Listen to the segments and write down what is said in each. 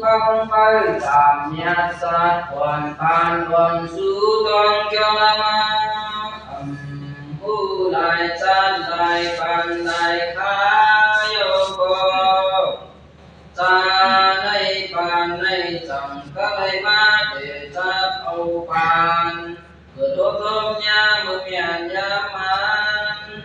Phong bay tạm nhát sát hoàn phan hoàn su tông kêu la ma hu lại chát lại phan lại khá yêu cô cha nay phan nay chẳng các lại ma để chát âu phan cửa đô thơm nha mơ miền nha man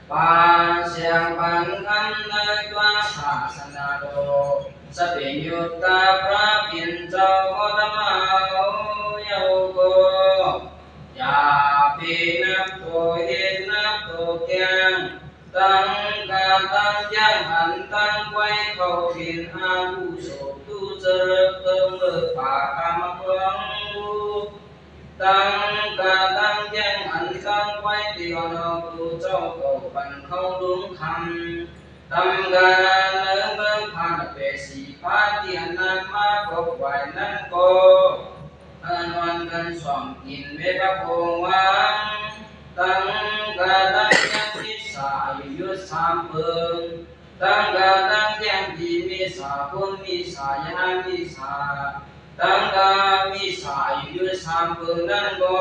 phan xiang phan khăn nơi qua xả sanh na đôสัพเพยุตตาพระปิณเจ้าโคตมะโยโกอย่าปีนับตัวเห็นนับตัวแกงตั้งกาตั้งย่างหันตั้งไว้เข้าถิ่นอาผู้โศกตู้เจริญเติมเลิกป่ากามะควังตั้งกาตั้งย่างหันตั้งไว้เตียวนอกผู้เจ้าเก่าปันเข้าลุงคำตั้งกาเนื้อเมืองผ่านเปสีพาเตียนนั้นมาพบไว้นั้นก็วันกันสองกินเวทพงวังตั้งกาตั้งยังทิศายุสามเปิงตั้งกาตั้งยังดีมีสาบุญมีสายามีสาตั้งกามีสายุสามเปิงนั้นก็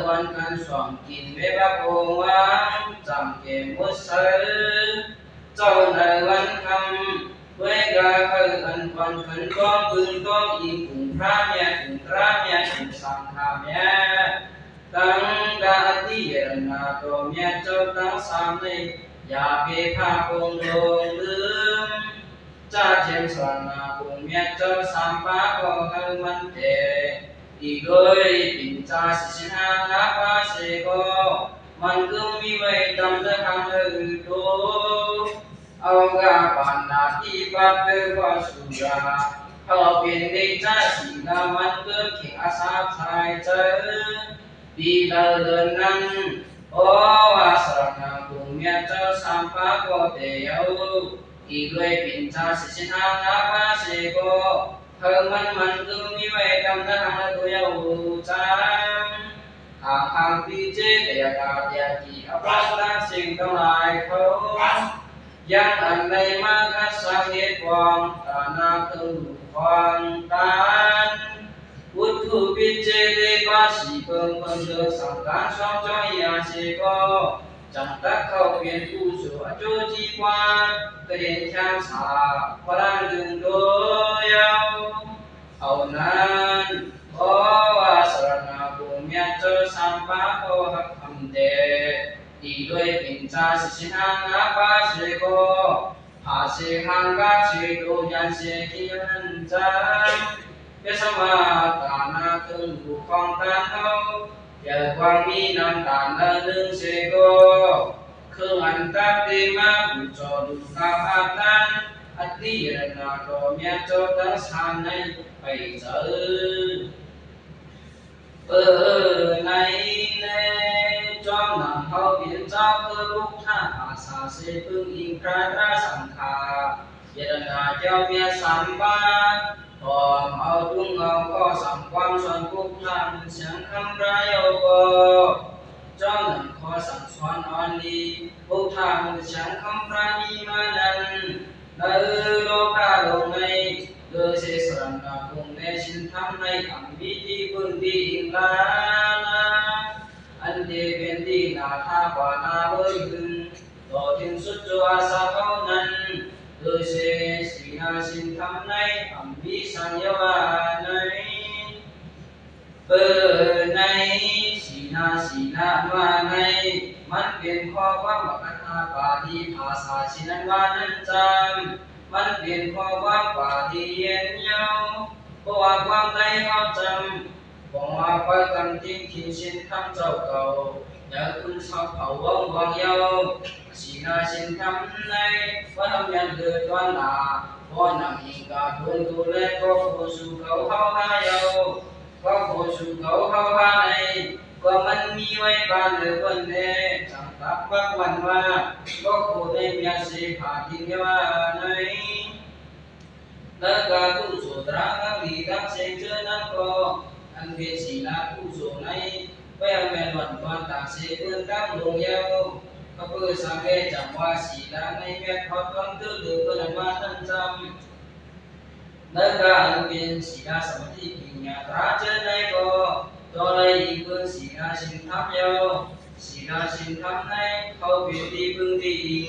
วันกันสองกินเวทพงวังจำเกมมุสเจ้าในวันคำด้วยกาอันวันขันก้องพึงก้องอีกุ่งพระเมียกุ่งพระเมียกุ่งสังฆาเมียตั้งกาที่เยรนาโตเมียเจ้าตั้งสามในอย่าเปพาคงลงลืมจ้าเทียนสวรรณากุ่งเมียเจ้าสามปาก็ให้มันเตอีกเลยปิ่นจ้าสิหาลาปาเสก็มันก็มีไว้ดำเดินทางเดินโตเอากาปันนาที่ปัดเดือว่าสุราเขาเป็นในใจสิงามันเกิดเขียนอาสาชายเจอดีเดินนั้นโอ้อาสรณาบุญเมียเจ้าสามปาโกเตียวอีกด้วยปิ่นชาสิชินาลาปาเสโกเธอมันก็มีไว้ดำเดินทางเดินจังทางที่เจตยากาเดียกีอภัสราสิ่งทั้งหลายเขายังอันใดมาคัดสังเหตุฟองตานาตึงฟองตานวุถุปิเจเดปาสีเปิงเดือสังการสองจอยยาเสก็จังตักเข้าเปลี่ยนผู้สุอโจจีวากระเด็นช่างสาพลังดึงโดยเอานั้นโอ้อาสรณาบุญเมียเจ้าสามปาโอหักคำเดอีด้วยปิ่นชาสิชินาลาปาเสโกภาเสหังกาเสโดยันเสกิยันจังเปสมาตานาตึงบุคองตาเขาเยาความมีน้ำตาลนึงเสโกคืออันตักติมาบุจอดุกาภาตันอัตติยนาโตเมียโจตังสานในไปเจอในจอมนำเขาเปลี่ยนเจ้าเพื่อลูกท่าอาสาเสพึ่งอิงพระราสังฆาเยรนาเจ้าเมียสามบ้านพร้อมเอาทุ่งเอาก็สัมความส่วนลูกท่านเสียงคำรายโยโกจอมนำขอสั่งสอนอ่อนดีลูกท่านเสียงคำรามีมานั้นในโลกาลงในเดือเสสรณาคงในชินทำในคำวิธีพึ่งดีอิงลาอันเดเป็นดีนาทาวานาเว้ยพึงต่อถึงสุดจวาสาเขานั้นโดยเสสีนาสินทำในอัมพิสัญญาวาในในสีนาว่าในมันเป็นข้อความว่าคาถาปาฏิภาษาชินันวานั้นจำมันเป็นข้อความปาฏิเย็นยาวเพราะว่าความใดเขาจำบอกว่าไปกันทิ้งทิ้งชินทำเจ้าเก่าอย่าคุณชอบเอาว่องวางยาวสีนาชินทำในว่าทำยันเกิดวันหนาเพราะนำอิงกาทุนดูแลก็โคสู่เขาเข้าหายาวก็โคสู่เขาเข้าหาในก็มันมีไว้บานหรือวันเนจังตักบักวันว่าก็โคได้เมียเสียผ่าทิ้งว่าในแล้วก็ผู้สุดรักดีดังเสียงเจอนั้นก็อันเป็นสีนาผู้สุดในไปเอาแม่หวันวันต่างเสียเพื่อนตั้งลงยาว ก็เพื่อสังเกตจังว่าศีลในแม่พอดต้องตื้อหรือเพื่อนมาตั้งจำในการเป็นศีลสมาธิปัญญาตราเจในก็ตัวในอีกเพื่อนศีลสินธรรมเยาศีลสินธรรมในเขาเป็นที่พึ่งที่อิง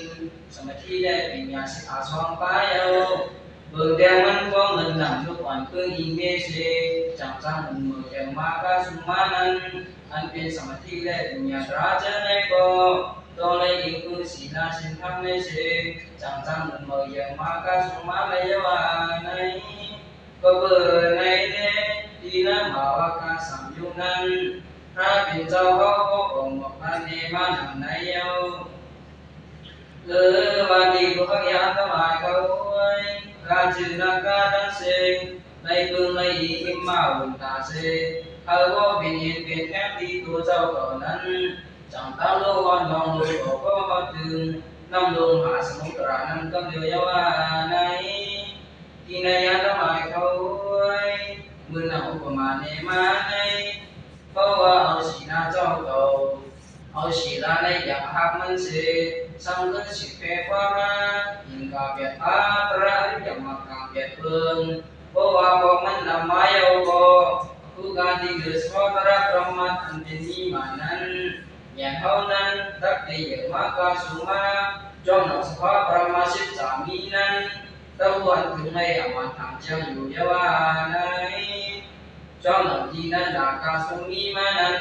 สมาธิและปัญญาสิอาสองไปเยาเบิ่งแต่มันก็เงินหนังทุกวันเพื่ออิงเมเสจังจังมันเมื่อแก่มากสุมานั้นอันเป็นสมาธิและปัญญาตราเจในก็ตัวในอีกเพื่อนศีลสินธรรมในเสจังจังมันเมื่อแก่มากสุมาในเยาวาในก็เบื่อในที่นั้นมาว่าการสัมยุนั้นพระเป็นเจ้าเขาองค์พระเนมานังในเยาหรือวันดีพวกยามทั้งหลายเขาการจืดนักการนั้นเสงในเมืองในอีกมาบุญตาเสเขาว่าเป็นเห็นเป็นแค่ที่ตัวเจ้าก่อนนั้นจังตั้งโลกวันลองโลกก็ถึงน้ำลงหาสมุทรนั้นก็เดียวยาวาในที่ในยามทั้งหลายเขามือหนังอุปมาเนมาในเพราะว่าเอาศีลเจ้าเก่าเอาศีลในอย่างหักมันเสสังเกตสิเปฟ้าหิงกาเบียดอาตระอย่างมากาเบียดเพิ่งเพราะว่าพวกมันนำมาเยาโกผู้การที่เกิดสวตระประมาณอันเป็นนิมานั้นอย่างเท่านั้นตักได้อย่างมากาสุมาจอมหนักสภาพประมาณ13มีนั้นตะวันถึงในอมตะเจ้าอยู่เยาวาในจอมหนักที่นั้นดากาสุมีมานั้น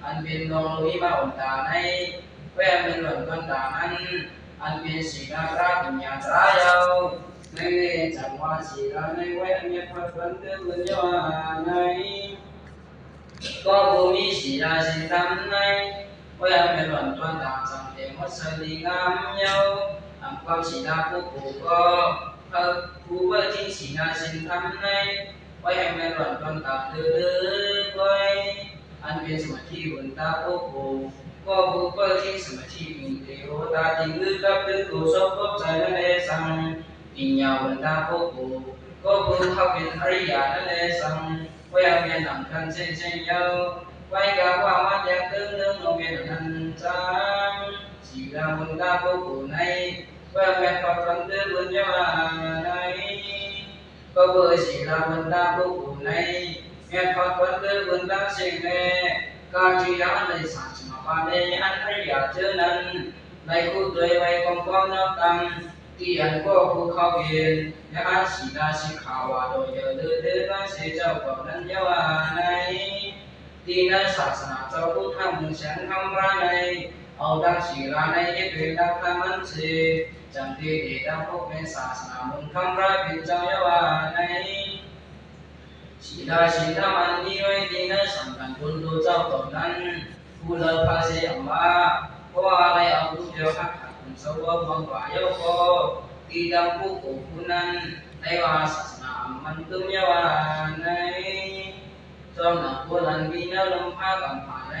อันเป็นดวงลุยมาอุตตาในแวะเป็นหล่นต้นตานั้นอันเป็นศีลพระปัญญาตรายาวในจังหวะศีลในแวะเมียพระพันเดือนเยาวาในก็ภูมิศีลสินธรรมในแวะเป็นหล่นต้นตาสังเกตมัสลีงามเยาอันความศีลผู้ผู้ก็ผู้ว่าที่ศีลสินธรรมในไว้ให้แม่หล่อนต้นตาเดือดไว้อันเป็นสมาธิบนตาผู้ผู้ก็ผู้ว่าที่สมาธิมีเทวตาที่มือกับเป็นตัวสอบพบใจนั่นเองสังปิญญาบนตาผู้ผู้ก็ผู้เขาเป็นอริยะนั่นเองสังไว้ให้แม่หนังกันเช่นเช่นเยาไว้กับว่ามาจากเรื่องลงเวียนนันจังศีลบนตาผู้ผู้ในไว้แม่พอฟังเดือดบนยาในก็เบื่อศีลบนตาผู้ผู้ในแม่พอฟังเดือดบนตาเสียงแม่การที่ยาในสัจมาปาในอันอริยเจนั้นในคู่โดยไว้กองกองนับตังที่อันก็ผู้เข้าเวียนยาศีลสิขาวาโดยเยอะเดือดนั้นเสียเจ้าก่อนนั้นยาวาในที่นั้นศาสนาเจ้าพุทธมุ่งแสงคำพระในเอาดังศีลในเอเปดังธรรมันเสจังที่เดดังพวกเป็นศาสนามุ่งคำพระเป็นเจ้ายาวาในศีลสินธรรมอันนี้ไว้ที่นั้นสำคัญคุณตัวเจ้าตนนั้นผู้เลิกภาษีออกมาเพราะว่าอะไรเอาทุกเดียวขัดขัดคุณสวะวังกว่าโยโกที่ดังผู้ผู้ผู้นั้นในว่าศาสนามันตุ้มยาวาในจอมหนักผู้นั้นมีเนื้อลมพากันผ่านใน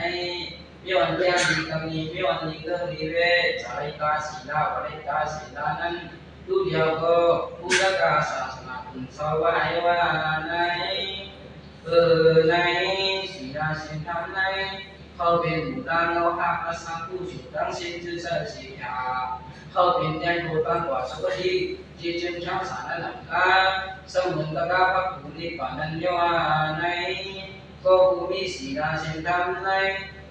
มีวันเดียนดีกันนี้มีวันนี้ก็ดีเวจาริกาศีลาวริกาศีลานั้นทุกเดียวก็ผู้รักษาศาสนาคุณสวะให้ว่าในในศีลสินธรรมในเขาเป็นบุตรโลหะอาสังผู้สุตั้งสินจื่อศีลาเขาเป็นแดนโบตันกว่าสุขทีที่จึงช่างสารนักการสมุนตะกาพระภูนิปานัญญาในก็ภูมิศีลสินธรรมใน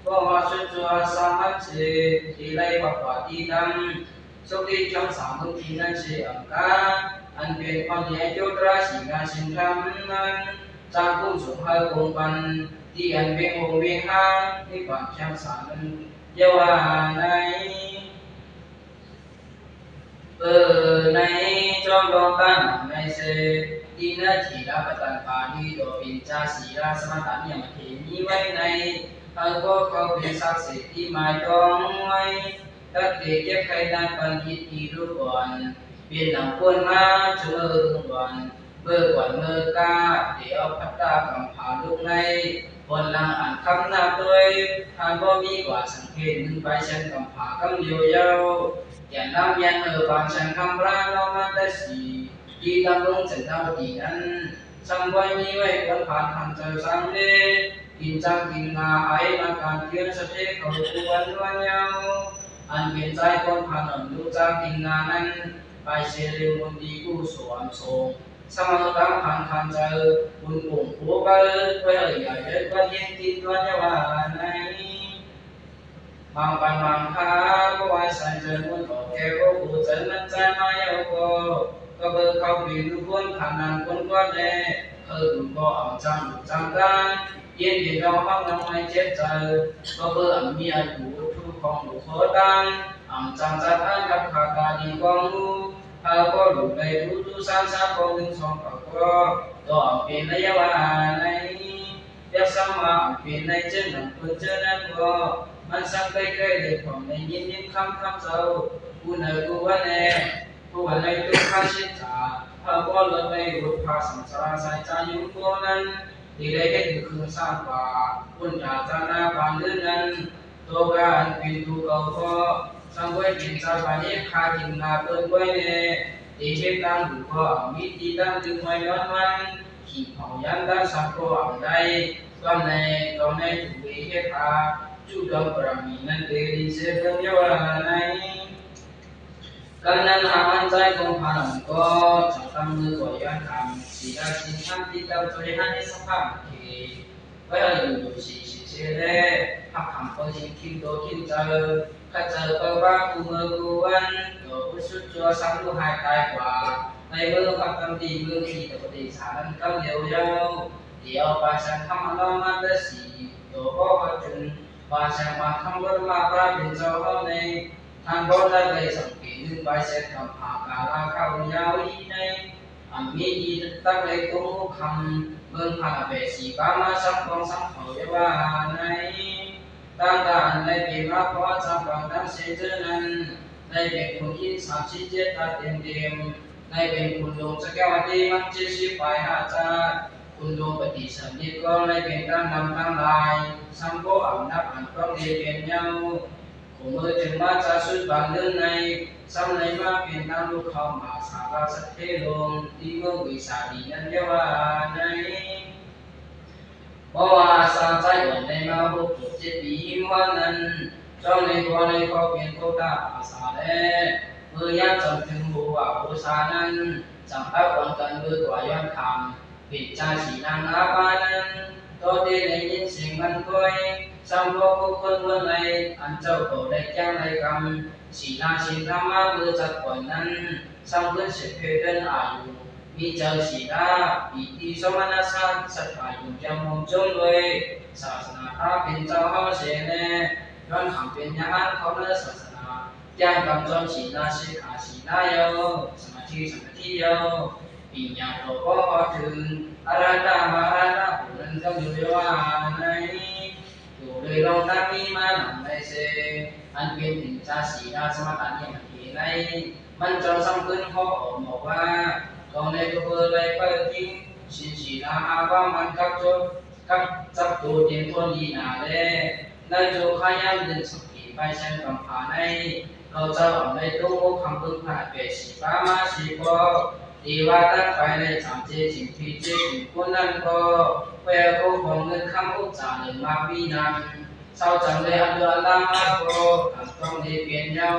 ก็มาสุจวาสามัจเจที่ไล่ปัปปะที่ดำสุขีช่างสามมุขีนั้นเสียงกาอันเป็นความใหญ่โยตราศีลสินธรรมนั้นจางผู้สุภาพคงปันที่อันเป็นองค์เวียงข้างที่ความช่างสารเยาวาในจอมดองกันในเสที่นาทีละปตันปาดีโดปินจาศีลาสมาตานิยมเทมีไว้ในก็เขาเป็นศักดิ์สิทธิ์ที่หมายตองไว้ตัดเด็กเก็บใครด้านปันคิดที่รู้ก่อนเป็นหนังควรมาเชื่อวันเบิกวันเมื่อกาเดี๋ยวพัตตากำพาลูกในบนลังอ่านคำนับด้วยทานบ่มีกว่าสังเกตหนึ่งไปเช่นกำพากำเดียวเยาแก่นำยันบางฉันคำร่างเรามาแต่สีที่ดำลงฉันเท่าที่นั้นสังไว้มีไว้ควรผ่านทำเจอสังเดกินจังกินนาไอ้มาการเทียนสเตเขาตัววันยาว อันเป็นใจคนพานรู้จักกินงานนั้นไปเสียเร็วบนดีผู้สวมทรงสมตามพันคันเจอบุญปุ่งผู้เบิดไว้ใหญ่เด็ดว่าเย็นติดตัวเยาวาในบางปันบางคาก็ไว้ใส่เจอบุญต่อแก่ก็ผู้เจอนั้นใจมาเยาวก็เบิกเขาปีนคนผ่านนานคนก็แน่บุญก็เอาจังจังกันเย็นดีเราห้องน้องไม่เจ็บใจก็เบิกมีอายุทุกของหลุดโคตังจังจัดอันกับขาดาดีกองรู้ก็หลุดไปรู้ทุสามสามของหนึ่งสองก็ตัวเป็นระยะเวลาในเรียกสมาเป็นในเจ้าหนุ่มคนเจ้านั้นก็มันสังเกตได้เลยของในยินยินคำเจ้าผู้เหนือผู้วันแน่ผู้วันในตัวข้าชิดจ่าก็หลุดไปรู้ภาสังสารสายใจยุ่งตัวนั้นดีได้แค่คือสร้างป่าคุณจ่าจานาปานเรื่องนั้นตัวการเป็นตัวเขาก็สังเวยเป็นชาวบ้านนี้ขาดกินนาเปิ้นไว้เน่ดีเช่นตั้งดูก็มีที่ตั้งถึงไว้ย้อนมันขี่เผายันตั้งสังก็เอาได้ก็ในถูกเฮ็ดอาจุดปรามีนั้นเตรีเสกันเยาวในกันนั้นอามันใจของพานก็จะทำมือก่อย้อนคำสีดาสินทำที่เจ้าจะให้ในสภาพที่ไว้อยู่สีเสียแน่พักคำก็ทิ้งคิดโดคิดเจอข้าเจอก็ว่ากูเมื่อกูวันตัวผู้สุดจัวสังลูกหายตายกว่าในเมื่อพักตำดีเมื่อขี่ตัวดีสานั้นก็เดียวเดียวไปสังคำเรามาได้สีตัวก็จึงไปสังมาคำว่ามาปราเป็นเจ้าเขาในทางก็ได้ไปสังเกตไปเสร็จกับหากาลาเข้ายาวอีในมีอีตั้งเลยตัวคำเมืองพาเบสีปามาสังกองสังเขาเยาว่าในตั้งแต่ในปีมาพอจำฟังทั้งเสียเจนั้นในเป็นคนที่37ตัดเต็มในเป็นคุณลงสแกวดีมัน70ไป5จาคุณลงปฏิสัมพิก็ในเป็นการนำทั้งหลายสังโฆอันนับอันต้องเรียนเย้าคงเมื่อถึงมาจะสุดบางเรื่องในซ้ำในมาเป็นการลูกเข้ามาสาราสักเทลงที่เมืองวิสาดีนั้นเรียกว่าในเพราะว่าสร้างใจอ่อนในมา67 ปีวันนั้นเจ้าในตัวในก็เป็นโคตาอาสาแลเมื่อยามจำถึงบัวอุษานั้นจำพักวันกันเมื่อกว่าย้อนคำปิดใจสีนางอาบานั้นตัวที่ได้ยินเสียงมันคอยสัมโพกุคนวันในอันเจ้าโตได้แจ้งในกรรมสีนาสีธรรมะเมื่อจัดก่อนนั้นสัมเพื่อนเสร็จเพลินอายุมีเจ้าสีนาปีติสมณศักดิ์สัตย์อายุจะมองจงเลยศาสนาพระเป็นเจ้าเขาเสนย้อนคำเป็นอย่างนั้นเขาเนื้อศาสนาย่างกำจนสีนาสีขาสีนาโยสมาธิโยปีญาโตก็ถึงอาราธามาราธาผู้นั้นก็อยู่ว่าในอยู่เลยลองตั้งมีมาหนังในเสอันเป็นถึงชาสีนาสมาตันยังทีในมันจนสำคัญเขาบอกว่าตรงในตัวเบอร์เลยเปิดทิ้งสีนาอาว่ามันกับจับตัวเต็มทนดีนาเลยในโจขยันเดินสังเกตไปเช่นกำผาในเราจะหวังในตู้คำพึ่งผ่านเปสีป้ามาสีก็ดีว่าตั้งไปในสามเจจิงพีเจจิงคนนั้นก็แววก็ของเงินคำอุจจาระมาปีนั้นเศร้าจังเลยอันเดือดร้อนมากก็ต้องได้เปลี่ยนเย้า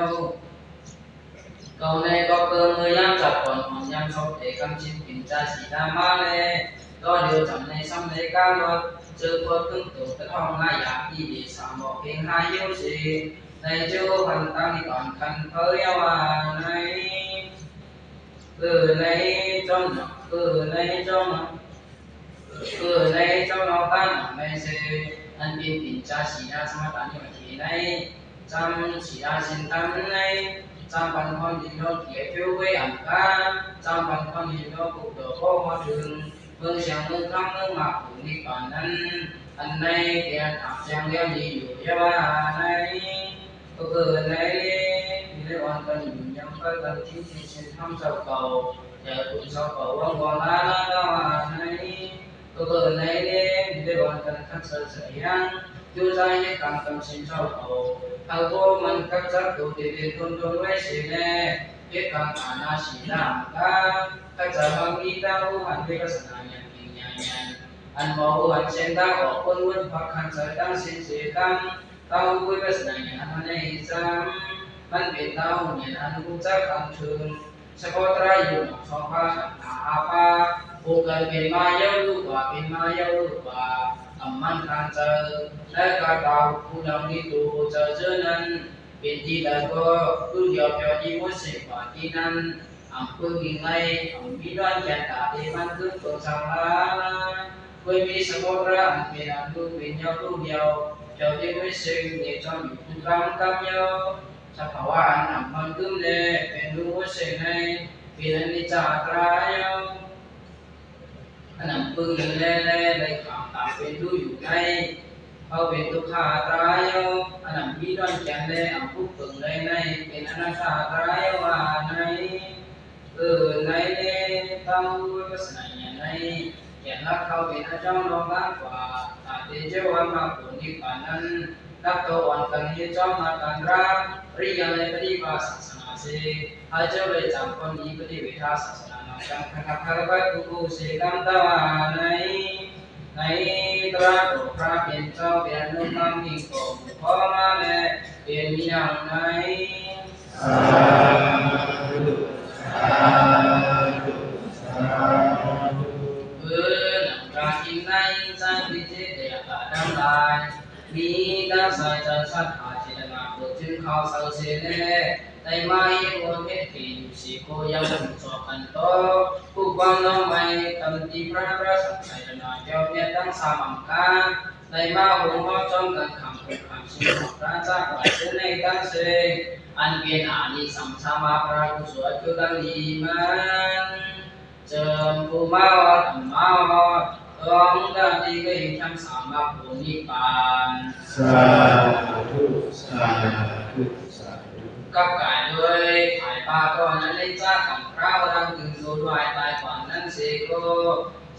เก่าในก็เกินเมื่อยามจับก่อนของยามชอบเด็กกำชินปิ่นใจสีดำมาเลยก็เดียวจำในซ้ำในก้าวรถเจอคนตึ้งตัวกระท่อมหน้าอยากที่ดีสามบอกเพียงหายเยี่ยวสีในเจ้าพันตั้งก่อนคันเผยว่าในในจอมในจอมในจอมตั้งในเสอันเป็นปิ่นใจสีดำสมัยตอนนี้มาทีในจำสีดำสินตั้งในจำพันคนที่เราเกี่ยวกับเวอันกันจำพันคนที่เราปลูกดอกโพมาถึงเมืองเชียงเมืองคำเมืองหมากถึงในก่อนนั้นอันในเดียร์ถักเชียงเลี้ยงดีอยู่เยาวาในก็เกิดในในวันกันอยู่ยังก็กันที่เช่นทำเจ้าเก่าแต่คุณเจ้าเก่าว่างวันนั้นก็ว่าในก็เกิดในในวันกันขัดสนยังอยู่ใจให้การทำสิ่งเจ้าเก่าเอาตัวมันกัดจับตัวเด็กคนโดนไว้เสียแน่เก็บการฐานะสีดำกันถ้าจะบางทีเราหันไปศาสนาอย่างจริงอย่างอันบอกว่าเช่นได้ออกคนวันพักขันใจตั้งสิ่งเสียตั้ง เต้าวิปัสสนาญาณในซ้ำมันเป็นเต้าเนี่ยอันรู้จักอันถึงเฉพาะตรายอยู่สองภาษาอาภาผู้เกิดเป็นมายาลูกว่าเป็นมายาลูกว่าอำมันทางเจอและกาตาผู้นำนี้ตูเจอนั้นเป็นที่ใดก็ผู้เดียวเพียงที่มุสิกว่าที่นั้นอำเภอยิ่งในมีด้านแก่ตาที่มันคือตัวสังลาเคยมีสมุทรอันเป็นอันดูเป็นยาวลูกเดียวเจ้าที่มุสิกเนี่ยจอมอยู่คุณกำกำเยาสภาวะอันอำมันคือเนี่ยเป็นดูมุสิกในเป็นอนิจจตรายอันนั้นปึงแล่ในความตามเป็นดูอยู่ในเอาเป็นทุกขาตรายอันนั้นมีด้านแก่นและอันผู้ปึงในเป็นอนัตตาตรายว่าในในเต้าวิปัสสนาญาณในแก่นรักเขาเป็นอาจารย์รองรับกว่าอาเตเจวันมาผลนิพพานั้นนักตะวันกันที่จอมมาการรับเรียนในปฏิบัติศาสนาเสอาเจ้าเลยจำคนนี้ปฏิบัติศาสนาจังคับคารวะกุเสกัมตวาในตราตุพระเป็นเจ้าเป็นนุมังมิโกขอมาแลเป็นมีนางในสาธุสาธุสาธุการกินในสังวิเจตยาดังหลายมีดังสายจันทร์สัทธาเจตนาเกิดถึงเขาเสาเสนในมาเยวเมตติสิโกยังสอกันโตผู้ความน้อมไม่ตำตีพระสังฆายนาเจ้าเนี่ยตั้งสามังกาในมาหุงจอมกันคำเป็นคำสิ่งของพระเจ้าว่าเสในตั้งเสอันเป็นอานิสัมสามาพระกุศลคือกันดีมันเจิมผู้มาวัดมาวัดองค์การที่ก็เห็นทั้งสามมาภูนิพพานสาธุสาธุสาธุกับกายด้วยถ่ายปาก็นั้นได้จ้าของพระรังถึงโดยวายตายกว่านั้นเสก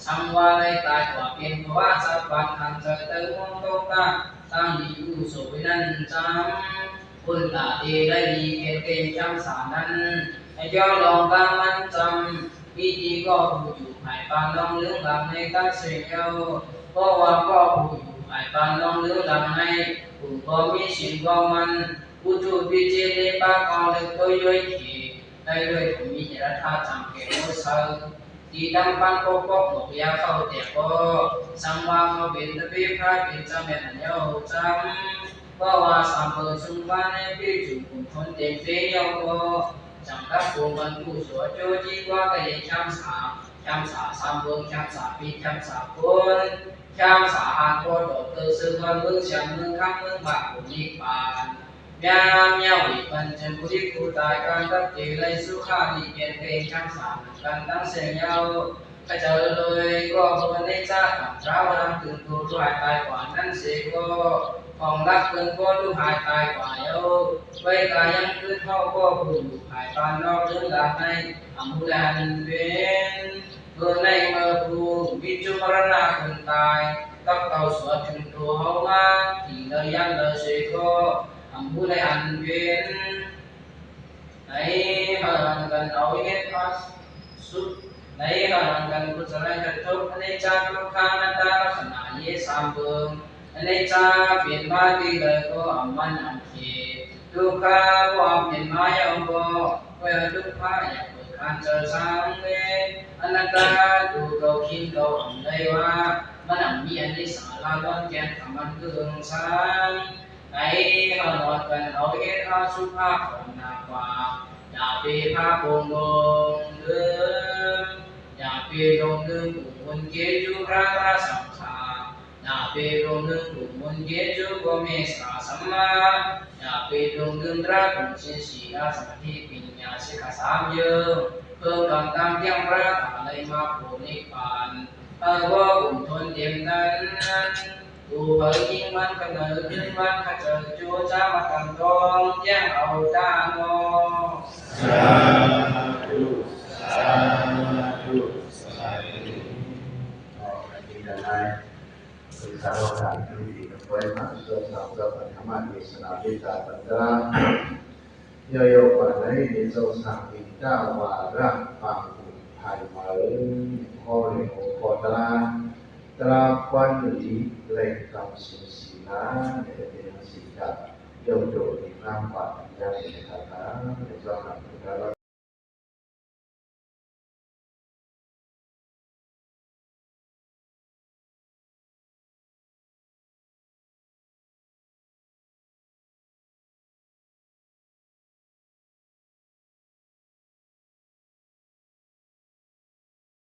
สังวาในตายกว่าเป็นเพราะว่าสัพพันธันจะเติมมงคลตั้งอยู่โสวินันจำคุณตาดีได้ดีเก่งจำสานั้นให้เจ้าลองตามมันจำวิธีก็ผู้อยู่ภายปานน้องเรื่องหลังในตั้งเสียงก็ว่าก็ผู้อยู่ภายปานน้องเรื่องหลังในผู้ก็มีสิ่งก็มันผู้จูบพิจิตรปากเอาเลยตัวย่อยขีได้ด้วยผู้มีเจตนาจำเกี่ยวกับสังที่ดำปันปกปกหมกยาเข้าแต่ก็สังวาเขาเป็นตะพีพระเป็นจำเป็นเยาจำก็ว่าสามเปิดสุวรรณพิจุกุมคนเต็มเฟี้ยวก็จังกับผู้บรรลุสวดโจจีว่าก็ยังช้ำสาสามเบิงช้ำสาปีช้ำสาคนช้ำสาหาโคดอกเตอซึ่งวันเมืองเชียงเมืองข้างเมืองบากผู้นิพพานยามเยาวิปัญจผู้ที่ผู้ตายการตัดเจริญสุขาดีเปลี่ยนเพลงช้ำสาการตั้งเสียงเยาขจรเลยก็คนในชาติพระวรำถึงผู้หายตายกว่านั้นเสียก็ของรักเกินก็ดูหายตายกว่าเยาไว้กายังคือเท่าก็ผู้อยู่ภายปานนอกเรื่องหลักในอัมพุลันเป็นเมื่อในเมื่อผู้วิจุมรณะคนตายต้องเก่าสวดถึงตัวเขามาที่เลยยังเลยเสียก็อัมพุลันเป็นในหลังกันเอาเห็นพัสสุดในหลังกันกุศลกระทบในจากทุกขานาตาลักษณะเยสามเบิงในจาเปลี่ยนมาดีเลยก็อัมมันอัมเททุกขาว่าเปลี่ยนมาอย่างก็เมื่อทุกขาอยากเปิดการเจอสังเวอนัตตาดูเราคิดเราอันใดว่ามันอันมีอันนี้สาระล้วนแก่นทำมันเกินสังในหลังกันเอาเอ็ดอาสุภาพของนาควาอย่าไปพาโกงเดิมอย่าไปลงเดิมคนเกจูพระสังฆาอย่าไปลงเดิมคนเกจูก็เมสาสัมมาอย่าไปลงเดิมรักคนเสียสีอาสมาธิปัญญาสิกขาสามเยอะเพิ่มกำลังยังพระอะไรมาโผล่นิพพานว่าบุญทนเต็มนั้นดูเผยยิ่งมันกันเนิดยิ่งมันขจรจูจ้ามาตั้งตรงแย่งเอาด้านงอสาธุสาธุสาธุที่ได้ศึกษาโอกาสที่ดีกับไว้มาส่วนเราก็เป็นธรรมะเทศนาพิจารณาโยโย่วันนี้ในโซนสังอินเจ้าวาระฟังไทยมาข้อเรียนของตราวันหรือแหล่งกำสินสีน าในเป็นสีกับโยมโจมีความปลอดภัยในคาถาในสองหลัก